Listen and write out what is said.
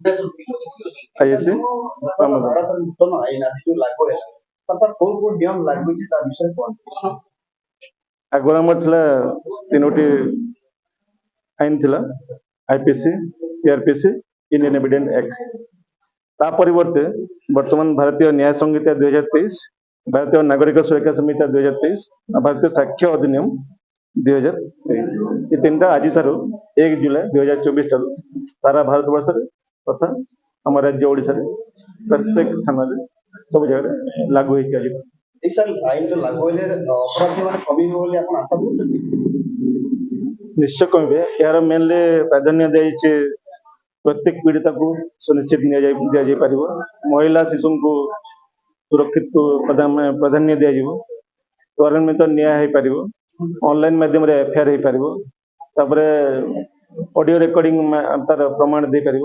ISC Bharat नूतन आईन आज जो लागू है कौन कौन नियम लागू विषय कौन आगुआ तीनोटी आईन थिला IPC CrPC Indian evidence act ता परिवर्ते वर्तमान भारतीय न्याय संहिता 2023 भारतीय नागरिक सुरक्षा संहिता 2023 भारतीय साक्ष्य अधिनियम 2023 ये तीन आज ठारू 1 जुलाई 2024 ठारू सारा भारत वर्ष तथा आम राज्य ओडिशा प्रत्येक थाना सब जगह लागू होती आज सर आईन जो लागू होले अपराधी मान कमी बोली आपण आशा करते निश्चय कमे यार मेनली प्राधान्य दिया प्रत्येक पीड़िता को सुनिश्चित दि जापर महिला शिशु को सुरक्षित को प्राधान्य दि त्वरान्वित न्याय हो पार ऑनलाइन माध्यम एफआईआर हो पार ऑडियो रिकॉर्डिंग तार प्रमाण दे पार